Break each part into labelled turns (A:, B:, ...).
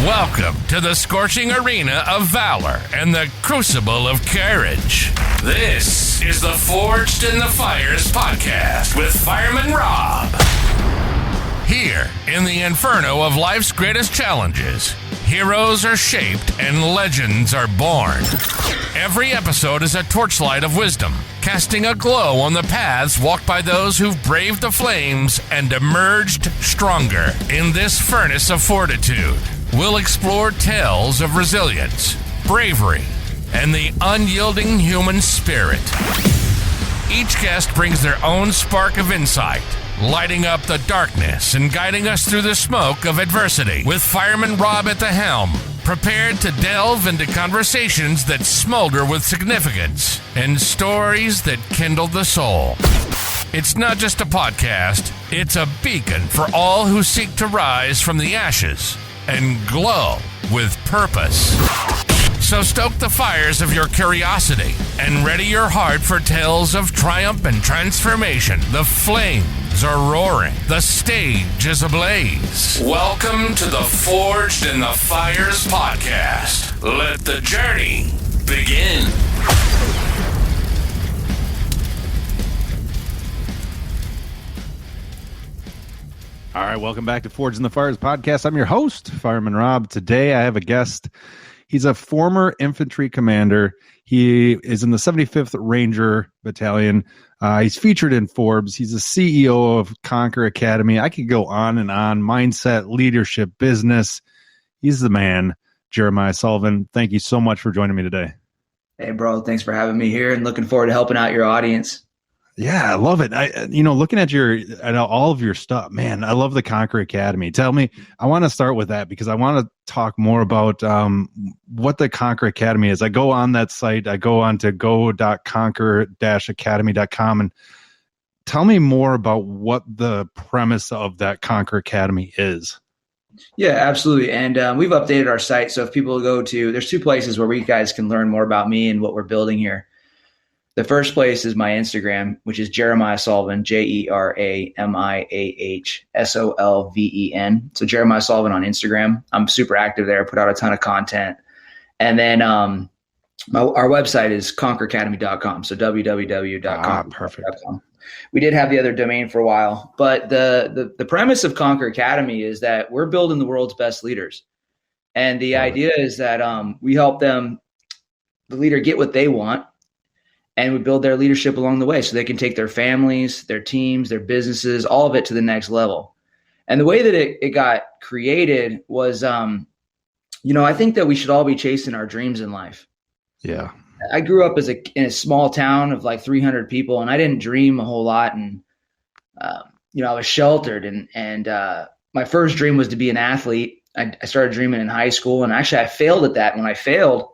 A: Welcome to the scorching arena of valor and the crucible of courage. This is the Forged in the Fires podcast with Fireman Rob. Here, in the inferno of life's greatest challenges, heroes are shaped and legends are born. Every episode is a torchlight of wisdom, casting a glow on the paths walked by those who've braved the flames and emerged stronger. In this furnace of fortitude, we'll explore tales of resilience, bravery, and the unyielding human spirit. Each guest brings their own spark of insight, lighting up the darkness and guiding us through the smoke of adversity. With Fireman Rob at the helm, prepared to delve into conversations that smolder with significance and stories that kindle the soul. It's not just a podcast, it's a beacon for all who seek to rise from the ashes and glow with purpose. So stoke the fires of your curiosity and ready your heart for tales of triumph and transformation. The flames are roaring. The stage is ablaze. Welcome to the Forged in the Fires podcast. Let the journey begin.
B: All right, welcome back to Forged in the Fires podcast. I'm your host, Fireman Rob. Today I have a guest. He's a former infantry commander. He is in the 75th Ranger Battalion. He's featured in Forbes. He's the CEO of Conquer Academy. I could go on and on. Mindset, leadership, business. He's the man, Jeramiah Solven. Thank you so much for joining me today.
C: Hey, bro. Thanks for having me here and looking forward to helping out your audience.
B: Yeah, I love it. Looking at all of your stuff, man, I love the Conquer Academy. Tell me, I want to start with that because I want to talk more about what the Conquer Academy is. I go on that site. I go on to go.conquer-academy.com and tell me more about what the premise of that Conquer Academy is.
C: Yeah, absolutely. And we've updated our site. So if people go to, there's two places where we guys can learn more about me and what we're building here. The first place is my Instagram, which is Jeramiah Solven, JeramiahSolven. So Jeramiah Solven on Instagram. I'm super active there, put out a ton of content. And then our website is conqueracademy.com. So www.conqueracademy.com.
B: Perfect.
C: We did have the other domain for a while, but the premise of Conquer Academy is that we're building the world's best leaders. And the idea is that we help them, the leader, get what they want. And we build their leadership along the way so they can take their families, their teams, their businesses, all of it to the next level. And the way that it got created was, I think that we should all be chasing our dreams in life.
B: Yeah.
C: I grew up in a small town of like 300 people, and I didn't dream a whole lot. And, I was sheltered. And my first dream was to be an athlete. I started dreaming in high school, and actually I failed at that. When I failed,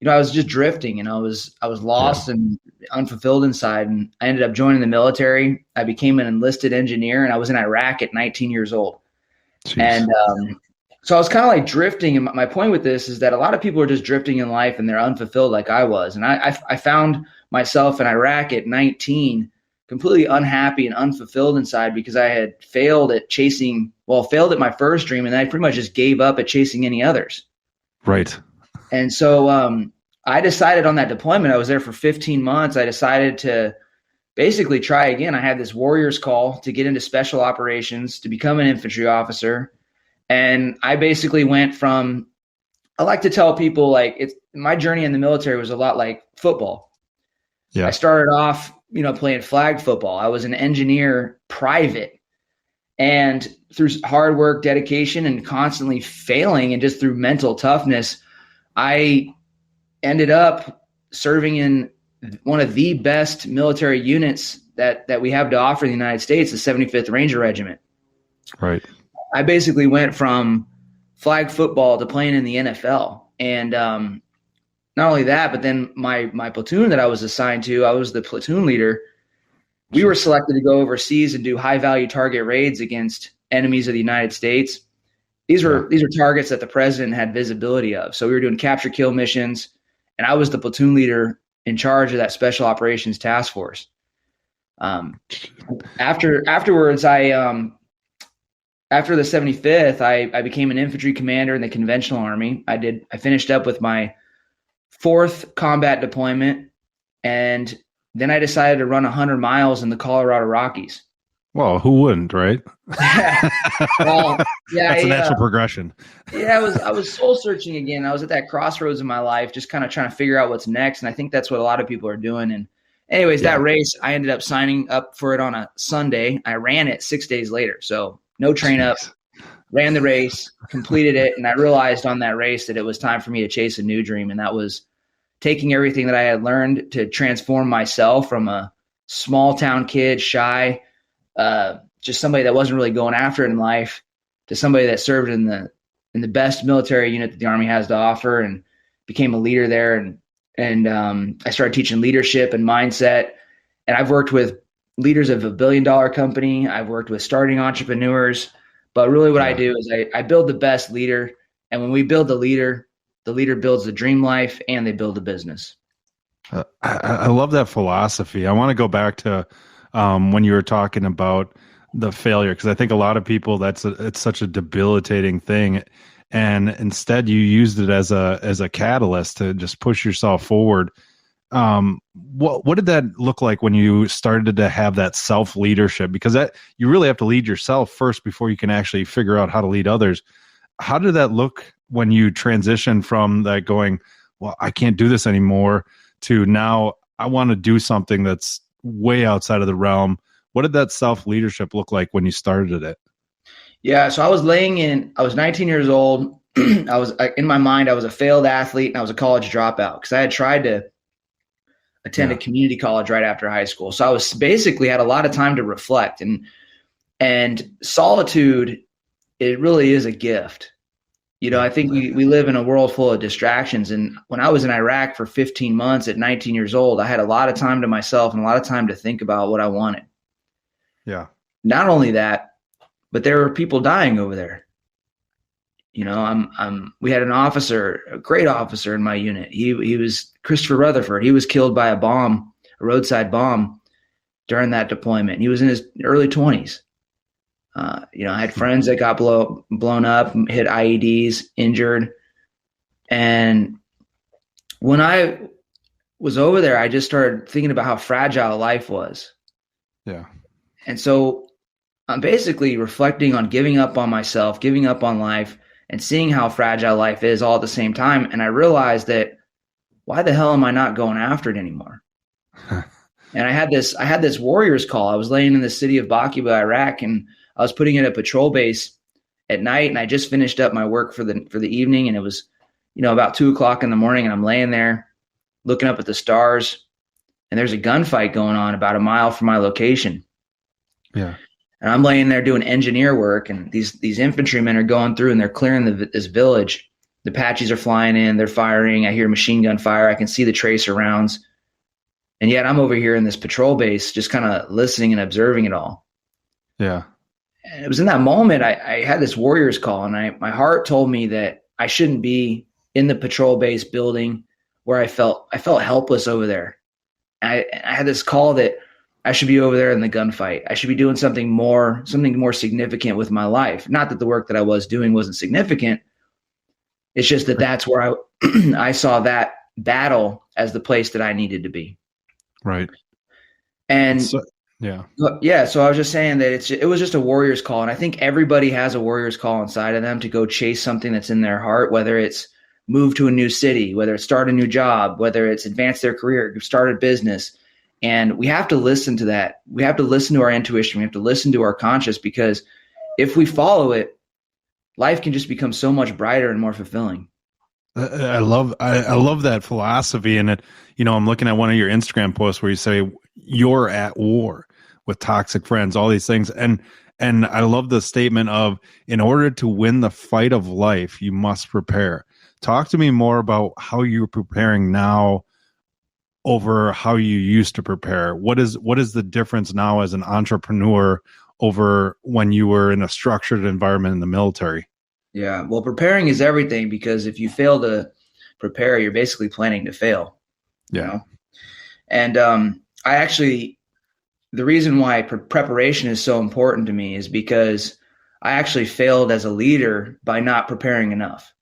C: I was just drifting and I was lost and unfulfilled inside. And I ended up joining the military. I became an enlisted engineer, and I was in Iraq at 19 years old. Jeez. And so I was kind of like drifting. And my point with this is that a lot of people are just drifting in life and they're unfulfilled like I was. And I found myself in Iraq at 19, completely unhappy and unfulfilled inside because I had failed at my first dream. And then I pretty much just gave up at chasing any others.
B: Right.
C: And so I decided on that deployment, I was there for 15 months. I decided to basically try again. I had this warrior's call to get into special operations, to become an infantry officer. And I basically went from, I like to tell people my journey in the military was a lot like football. Yeah. I started off, playing flag football. I was an engineer private. And through hard work, dedication, and constantly failing, and just through mental toughness, I ended up serving in one of the best military units that we have to offer in the United States, the 75th Ranger Regiment.
B: Right.
C: I basically went from flag football to playing in the NFL. And not only that, but then my platoon that I was assigned to, I was the platoon leader. We were selected to go overseas and do high-value target raids against enemies of the United States. These were targets that the president had visibility of. So we were doing capture kill missions, and I was the platoon leader in charge of that special operations task force. Afterwards, I after the 75th, I became an infantry commander in the conventional army. I finished up with my 4th combat deployment, and then I decided to run 100 miles in the Colorado Rockies.
B: Well, who wouldn't, right?
C: Well, yeah,
B: That's a natural progression.
C: Yeah, I was soul searching again. I was at that crossroads in my life, just kind of trying to figure out what's next. And I think that's what a lot of people are doing. And anyways, that race, I ended up signing up for it on a Sunday. I ran it 6 days later. So no train up, ran the race, completed it. And I realized on that race that it was time for me to chase a new dream. And that was taking everything that I had learned to transform myself from a small town kid, shy, just somebody that wasn't really going after it in life, to somebody that served in the best military unit that the Army has to offer, and became a leader there. And I started teaching leadership and mindset. And I've worked with leaders of $1 billion company. I've worked with starting entrepreneurs. But really what I do is I build the best leader. And when we build the leader builds the dream life, and they build a business.
B: I love that philosophy. I want to go back to when you were talking about the failure, because I think a lot of people, it's such a debilitating thing, and instead you used it as a catalyst to just push yourself forward. What did that look like when you started to have that self leadership? Because that you really have to lead yourself first before you can actually figure out how to lead others. How did that look when you transitioned from that going, well, I can't do this anymore, to now I want to do something that's way outside of the realm? What did that self-leadership look like when you started it?
C: Yeah. So I was 19 years old. In my mind, I was a failed athlete, and I was a college dropout because I had tried to attend a community college right after high school. So I was basically had a lot of time to reflect, and solitude, it really is a gift. I think we live in a world full of distractions. And when I was in Iraq for 15 months at 19 years old, I had a lot of time to myself and a lot of time to think about what I wanted.
B: Yeah.
C: Not only that, but there were people dying over there. We had an officer, a great officer in my unit. He was Christopher Rutherford. He was killed by a roadside bomb during that deployment. He was in his early 20s. I had friends that got blown up, hit IEDs, injured. And when I was over there, I just started thinking about how fragile life was.
B: Yeah.
C: And so I'm basically reflecting on giving up on myself, giving up on life, and seeing how fragile life is all at the same time. And I realized that, why the hell am I not going after it anymore? And I had this warrior's call. I was laying in the city of Bakuba, Iraq, and I was putting in a patrol base at night, and I just finished up my work for the evening, and it was, about 2:00 in the morning, and I'm laying there looking up at the stars, and there's a gunfight going on about a mile from my location.
B: Yeah.
C: And I'm laying there doing engineer work, and these infantrymen are going through, and they're clearing this village. The Apaches are flying in, they're firing. I hear machine gun fire. I can see the tracer rounds. And yet I'm over here in this patrol base just kind of listening and observing it all.
B: Yeah.
C: And it was in that moment I had this warrior's call, and my heart told me that I shouldn't be in the patrol base building where I felt helpless over there. And I had this call that I should be over there in the gunfight. I should be doing something more significant with my life. Not that the work that I was doing wasn't significant. It's just that that's where I saw that battle as the place that I needed to be.
B: Right.
C: And
B: so I
C: was just saying that it was just a warrior's call. And I think everybody has a warrior's call inside of them to go chase something that's in their heart, whether it's move to a new city, whether it's start a new job, whether it's advance their career, start a business. And we have to listen to that. We have to listen to our intuition. We have to listen to our conscience, because if we follow it, life can just become so much brighter and more fulfilling.
B: I love that philosophy. And I'm looking at one of your Instagram posts where you say you're at war with toxic friends, all these things. And I love the statement of, in order to win the fight of life, you must prepare. Talk to me more about how you're preparing now over how you used to prepare. What is the difference now as an entrepreneur over when you were in a structured environment in the military?
C: Yeah, well, preparing is everything, because if you fail to prepare, you're basically planning to fail.
B: Yeah.
C: And the reason why preparation is so important to me is because I actually failed as a leader by not preparing enough.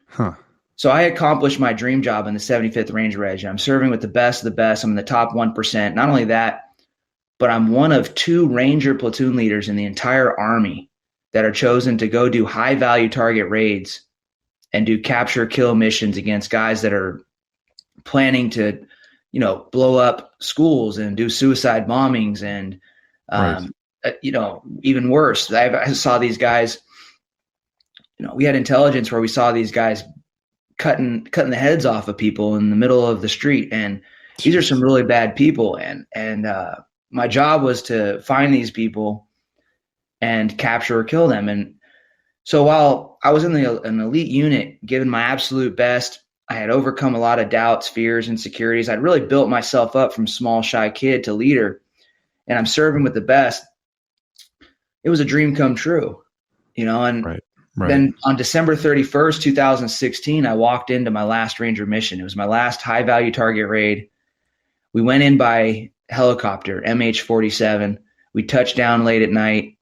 B: Huh.
C: So I accomplished my dream job in the 75th Ranger Reg. I'm serving with the best of the best. I'm in the top 1%. Not only that, but I'm one of 2 Ranger platoon leaders in the entire Army that are chosen to go do high value target raids and do capture kill missions against guys that are planning to, blow up schools and do suicide bombings and, even worse. I saw these guys, we had intelligence where we saw these guys cutting the heads off of people in the middle of the street. And these are some really bad people. And my job was to find these people and capture or kill them. And so while I was in an elite unit, given my absolute best, I had overcome a lot of doubts, fears, insecurities. I'd really built myself up from small, shy kid to leader, and I'm serving with the best. It was a dream come true, and
B: Right.
C: Then on December 31st, 2016, I walked into my last Ranger mission. It was my last high value target raid. We went in by helicopter, MH-47. We touched down late at night.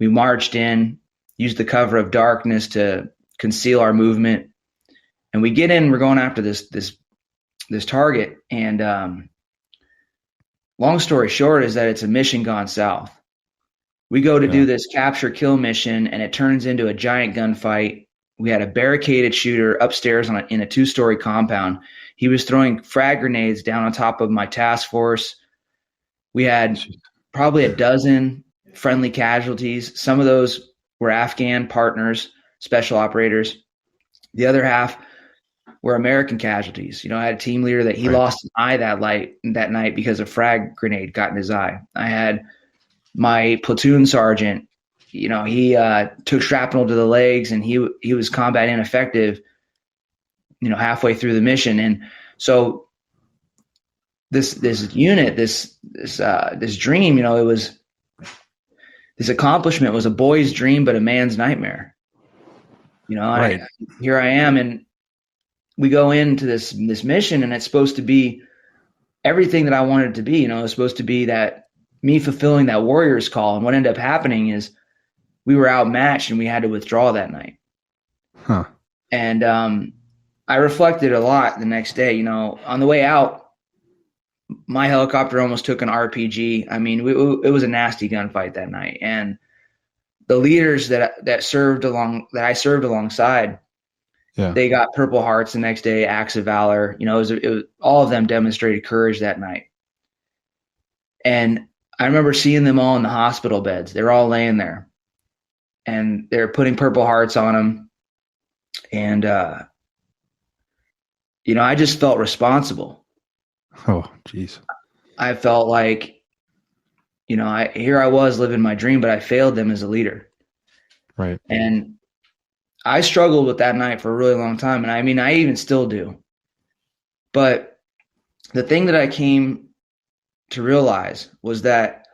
C: We marched in, used the cover of darkness to conceal our movement. And we get in, we're going after this target. And long story short is that it's a mission gone south. We go to do this capture kill mission, and it turns into a giant gunfight. We had a barricaded shooter upstairs in a 2-story compound. He was throwing frag grenades down on top of my task force. We had probably a dozen friendly casualties. Some of those were Afghan partners, special operators. The other half were American casualties. I had a team leader that he lost an eye that night because a frag grenade got in his eye. I had my platoon sergeant, he took shrapnel to the legs, and he was combat ineffective, halfway through the mission. And so this unit, this dream, it was, this accomplishment was a boy's dream, but a man's nightmare. Here I am, and we go into this mission, and it's supposed to be everything that I wanted it to be. It's supposed to be that me fulfilling that warrior's call. And what ended up happening is we were outmatched, and we had to withdraw that night.
B: Huh.
C: And I reflected a lot the next day. On the way out, my helicopter almost took an RPG. I mean, it was a nasty gunfight that night. And the leaders that I served alongside, they got Purple Hearts the next day, Acts of Valor. It was all of them demonstrated courage that night. And I remember seeing them all in the hospital beds. They're all laying there, and they're putting Purple Hearts on them. And, I just felt responsible.
B: Oh, geez.
C: I felt like, here I was living my dream, but I failed them as a leader.
B: Right.
C: And I struggled with that night for a really long time. And I mean, I even still do. But the thing that I came to realize was that,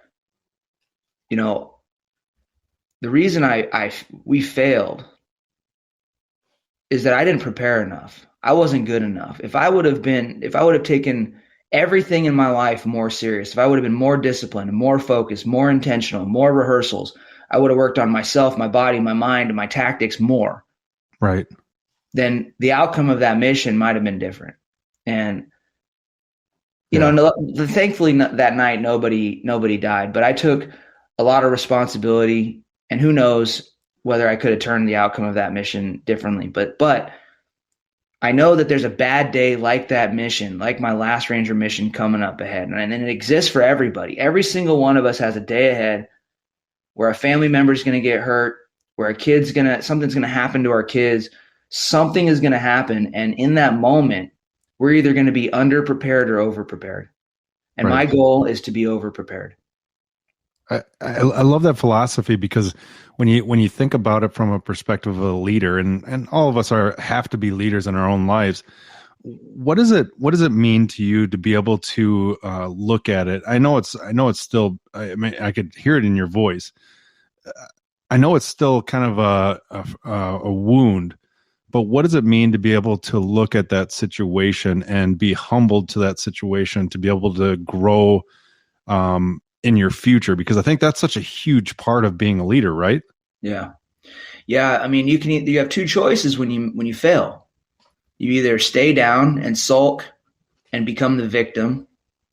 C: the reason we failed is that I didn't prepare enough. I wasn't good enough. If I would have taken everything in my life more serious, if I would have been more disciplined, more focused, more intentional, more rehearsals, I would have worked on myself, my body, my mind, and my tactics more.
B: Right.
C: Then the outcome of that mission might have been different. And, thankfully that night, nobody died, but I took a lot of responsibility, and who knows whether I could have turned the outcome of that mission differently. But I know that there's a bad day like that mission, like my last Ranger mission coming up ahead. And it exists for everybody. Every single one of us has a day ahead where a family member is going to get hurt, where something's going to happen to our kids. Something is going to happen. And in that moment, we're either going to be underprepared or overprepared. And my goal is to be overprepared.
B: I love that philosophy, because when you think about it from a perspective of a leader, and all of us have to be leaders in our own lives, what does it mean to you to be able to look at it? I know it's still, I mean, I could hear it in your voice. I know it's still kind of a wound, but what does it mean to be able to look at that situation and be humbled to that situation, to be able to grow in your future? Because I think that's such a huge part of being a leader, right?
C: Yeah. Yeah. I mean, you have two choices when you fail. You either stay down and sulk and become the victim,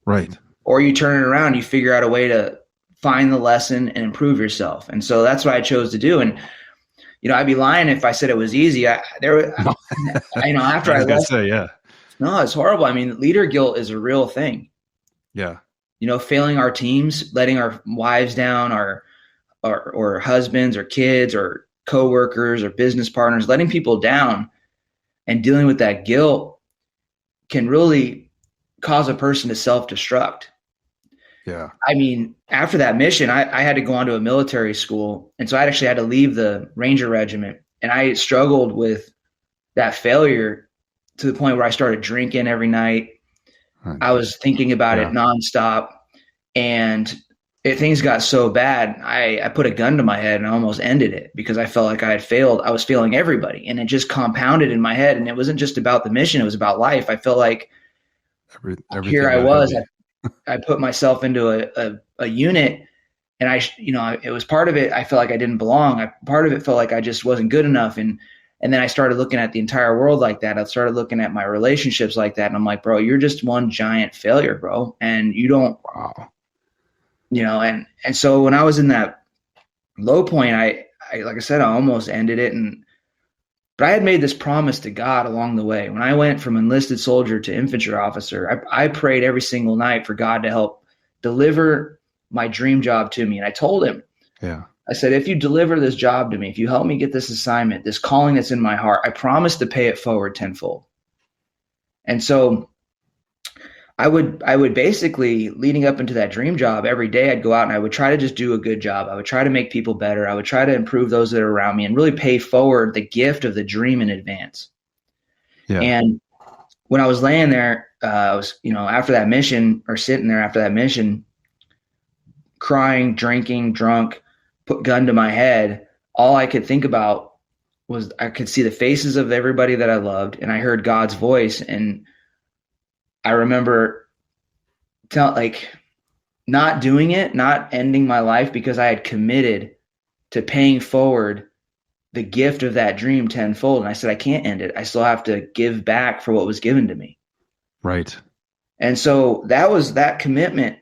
B: Right.
C: or you turn it around, you figure out a way to find the lesson and improve yourself. And so that's what I chose to do. And, I'd be lying if I said it was easy. After
B: I
C: I
B: was gonna
C: left,
B: say, yeah.
C: no, it's horrible. I mean, leader guilt is a real thing.
B: Yeah.
C: Failing our teams, letting our wives down, or husbands or kids or coworkers or business partners, letting people down and dealing with that guilt can really cause a person to self-destruct.
B: Yeah.
C: I mean, after that mission, I had to go on to a military school. And so I actually had to leave the Ranger Regiment. And I struggled with that failure to the point where I started drinking every night. I was thinking about it nonstop. And things got so bad, I put a gun to my head and I almost ended it because I felt like I had failed. I was failing everybody. And it just compounded in my head. And it wasn't just about the mission, it was about life. I felt like here I was. I put myself into a unit, and it was part of it. I felt like I didn't belong. Part of it felt like I just wasn't good enough. And then I started looking at the entire world like that. I started looking at my relationships like that. And I'm like, bro, you're just one giant failure, bro. And you don't, and so when I was in that low point, I like I said, I almost ended it. But I had made this promise to God along the way. When I went from enlisted soldier to infantry officer, I prayed every single night for God to help deliver my dream job to me. And I told him, I said, if you deliver this job to me, if you help me get this assignment, this calling that's in my heart, I promise to pay it forward tenfold. And so I would basically, leading up into that dream job, every day I'd go out and I would try to just do a good job. I would try to make people better. I would try to improve those that are around me and really pay forward the gift of the dream in advance. Yeah. And when I was laying there, I was, after that mission, or sitting there after that mission, crying, drinking, drunk, put gun to my head, all I could think about was I could see the faces of everybody that I loved, and I heard God's voice. And I remember not doing it, not ending my life, because I had committed to paying forward the gift of that dream tenfold. And I said, I can't end it. I still have to give back for what was given to me.
B: Right.
C: And so that was that commitment.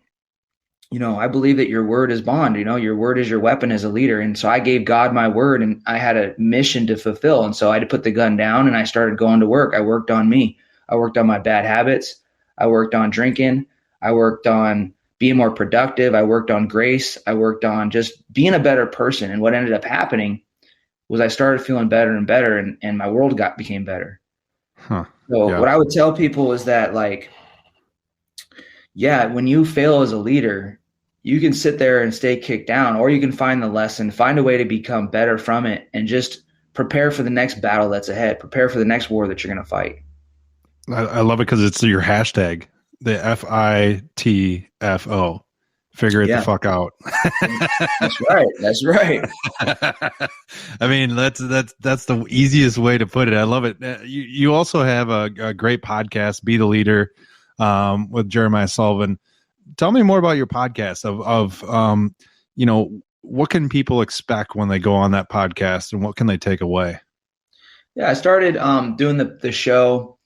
C: I believe that your word is bond, your word is your weapon as a leader. And so I gave God my word, and I had a mission to fulfill. And so I had to put the gun down, and I started going to work. I worked on me. I worked on my bad habits. I worked on drinking. I worked on being more productive. I worked on grace. I worked on just being a better person. And what ended up happening was I started feeling better and better, and my world became better. What I would tell people is that, when you fail as a leader, you can sit there and stay kicked down, or you can find the lesson, find a way to become better from it, and just prepare for the next battle that's ahead. Prepare for the next war that you're going to fight.
B: I love it because it's your hashtag, the FITFO. Figure it the fuck out.
C: That's right. That's right.
B: I mean, that's the easiest way to put it. I love it. You also have a great podcast, Be the Leader, with Jeramiah Solven. Tell me more about your podcast of what can people expect when they go on that podcast, and what can they take away?
C: Yeah, I started doing the show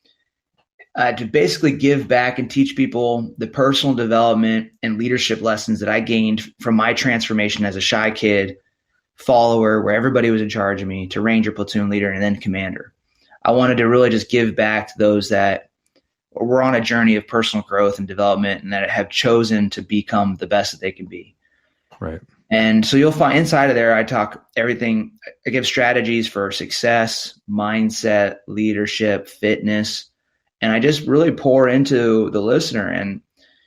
C: to basically give back and teach people the personal development and leadership lessons that I gained from my transformation as a shy kid follower, where everybody was in charge of me, to Ranger, platoon leader, and then commander. I wanted to really just give back to those that were on a journey of personal growth and development, and that have chosen to become the best that they can be.
B: Right.
C: And so you'll find inside of there, I talk everything. I give strategies for success, mindset, leadership, fitness, and I just really pour into the listener. And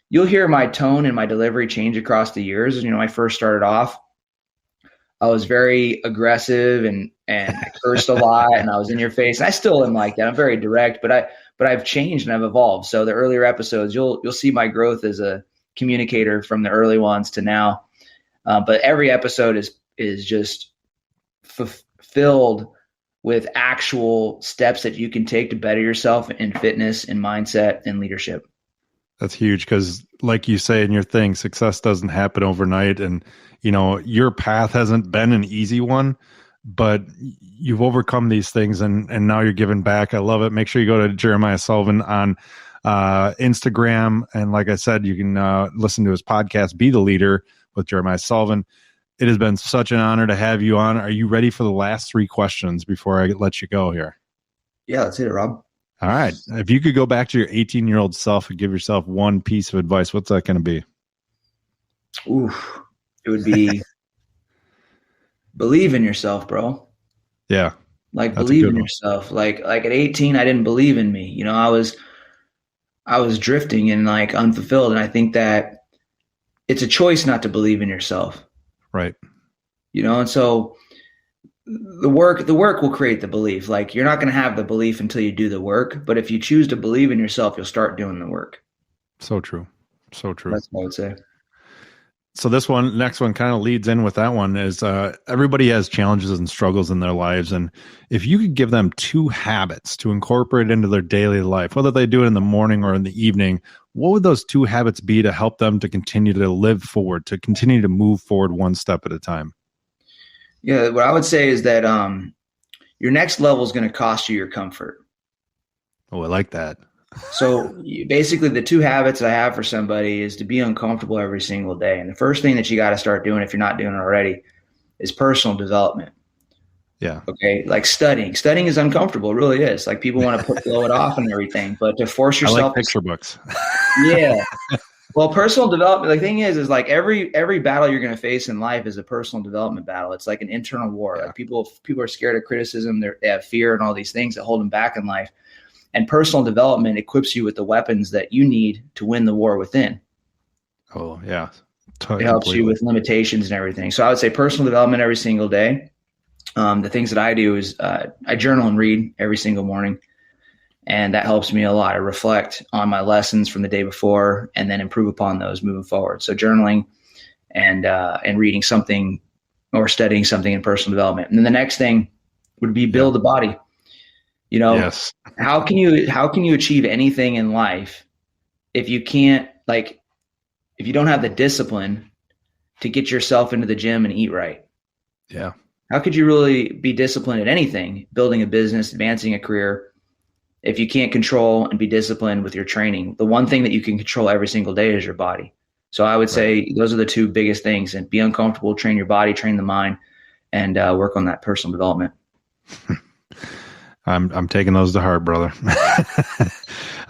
C: you'll hear my tone and my delivery change across the years. When I first started off, I was very aggressive and I cursed a lot, and I was in your face. And I still am like that. I'm very direct, but I've changed and I've evolved. So the earlier episodes, you'll see my growth as a communicator from the early ones to now. But every episode is just fulfilled with actual steps that you can take to better yourself in fitness and mindset and leadership.
B: That's huge because, like you say in your thing, success doesn't happen overnight. And, your path hasn't been an easy one, but you've overcome these things and now you're giving back. I love it. Make sure you go to Jeramiah Solven on Instagram. And like I said, you can listen to his podcast, Be the Leader with Jeramiah Solven. It has been such an honor to have you on. Are you ready for the last 3 questions before I let you go here?
C: Yeah, let's hit it, Rob.
B: All right. If you could go back to your 18-year-old self and give yourself one piece of advice, what's that going to be?
C: Oof. It would be believe in yourself, bro.
B: Yeah.
C: Like believe in yourself. Like at 18, I didn't believe in me. I was drifting and like unfulfilled. And I think that it's a choice not to believe in yourself.
B: Right.
C: And so the work will create the belief. Like you're not going to have the belief until you do the work. But if you choose to believe in yourself, you'll start doing the work.
B: So true. So true.
C: That's what I would say.
B: So next one kind of leads in with that one is everybody has challenges and struggles in their lives. And if you could give them 2 habits to incorporate into their daily life, whether they do it in the morning or in the evening, what would those 2 habits be to help them to continue to live forward, to continue to move forward one step at a time?
C: Yeah, what I would say is that your next level is going to cost you your comfort.
B: Oh, I like that.
C: So basically the 2 habits I have for somebody is to be uncomfortable every single day. And the first thing that you got to start doing, if you're not doing it already, is personal development.
B: Yeah.
C: Okay. Like studying. Studying is uncomfortable. It really is. Like people want to blow it off and everything, but to force yourself.
B: I like picture books.
C: Yeah. Well, personal development, the thing is like every battle you're going to face in life is a personal development battle. It's like an internal war. Yeah. Like people are scared of criticism. They have fear and all these things that hold them back in life. And personal development equips you with the weapons that you need to win the war within.
B: Oh, yeah.
C: It helps you with limitations and everything. So I would say personal development every single day. The things that I do is I journal and read every single morning. And that helps me a lot. I reflect on my lessons from the day before and then improve upon those moving forward. So journaling and reading something or studying something in personal development. And then the next thing would be build a body.
B: Yes.
C: How can you achieve anything in life if you can't, like, if you don't have the discipline to get yourself into the gym and eat right?
B: Yeah.
C: How could you really be disciplined at anything, building a business, advancing a career, if you can't control and be disciplined with your training? The one thing that you can control every single day is your body. So I would say those are the 2 biggest things. And be uncomfortable, train your body, train the mind, and work on that personal development.
B: I'm taking those to heart, brother.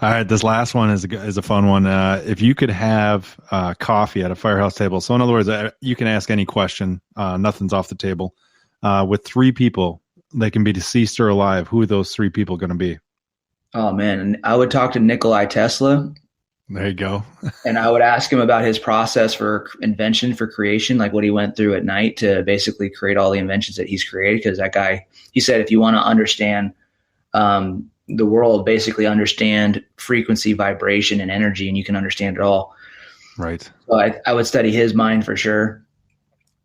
B: All right. This last one is a fun one. If you could have coffee at a firehouse table. So in other words, you can ask any question. Nothing's off the table. With 3 people, they can be deceased or alive. Who are those 3 people going to be?
C: Oh man. And I would talk to Nikola Tesla.
B: There you go.
C: And I would ask him about his process for invention, for creation, like what he went through at night to basically create all the inventions that he's created. Because that guy, he said, if you want to understand the world, basically understand frequency, vibration, and energy, and you can understand it all.
B: Right.
C: So I would study his mind for sure.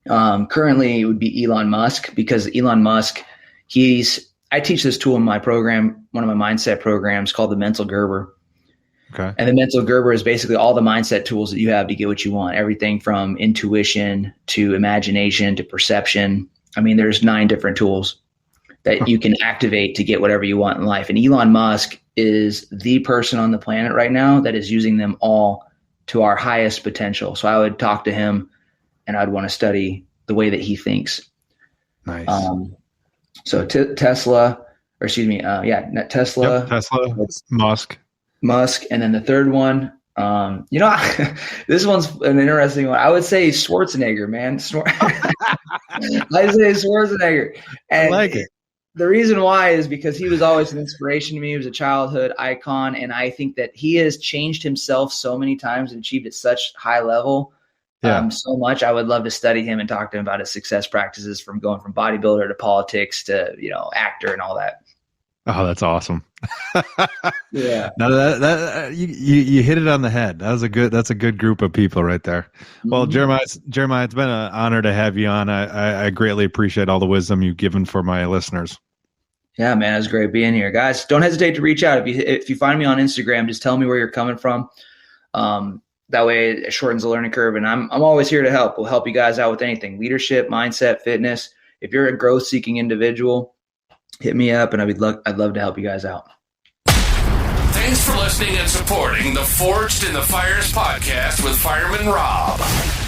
C: Currently, it would be Elon Musk, because Elon Musk, I teach this tool in my program, one of my mindset programs called the Mental Gerber.
B: Okay.
C: And the Mental Gerber is basically all the mindset tools that you have to get what you want. Everything from intuition to imagination to perception. I mean, there's 9 different tools that you can activate to get whatever you want in life. And Elon Musk is the person on the planet right now that is using them all to our highest potential. So I would talk to him and I'd want to study the way that he thinks.
B: Nice.
C: So Tesla, or excuse me, not Tesla.
B: Yep, Tesla, Musk. And then the third one, this one's an interesting one. I would say Schwarzenegger, man. I say Schwarzenegger. And I like it.
C: The reason why is because he was always an inspiration to me. He was a childhood icon. And I think that he has changed himself so many times and achieved at such high level. So much. I would love to study him and talk to him about his success practices, from going from bodybuilder to politics to, actor and all that.
B: Oh, that's awesome.
C: Yeah.
B: Now that you hit it on the head. That's a good group of people right there. Mm-hmm. Well, Jeremiah, it's been an honor to have you on. I greatly appreciate all the wisdom you've given for my listeners.
C: Yeah, man, it was great being here. Guys, don't hesitate to reach out. If you find me on Instagram, just tell me where you're coming from. That way it shortens the learning curve. And I'm always here to help. We'll help you guys out with anything: leadership, mindset, fitness. If you're a growth seeking individual, hit me up and I'd love to help you guys out.
A: Thanks for listening and supporting the Forged in the Fires podcast with Fireman Rob.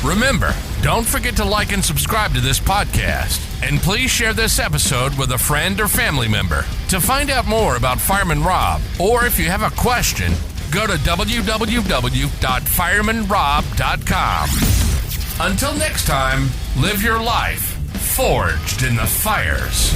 A: Remember, don't forget to like and subscribe to this podcast. And please share this episode with a friend or family member. To find out more about Fireman Rob, or if you have a question, go to www.firemanrob.com. Until next time, live your life forged in the fires.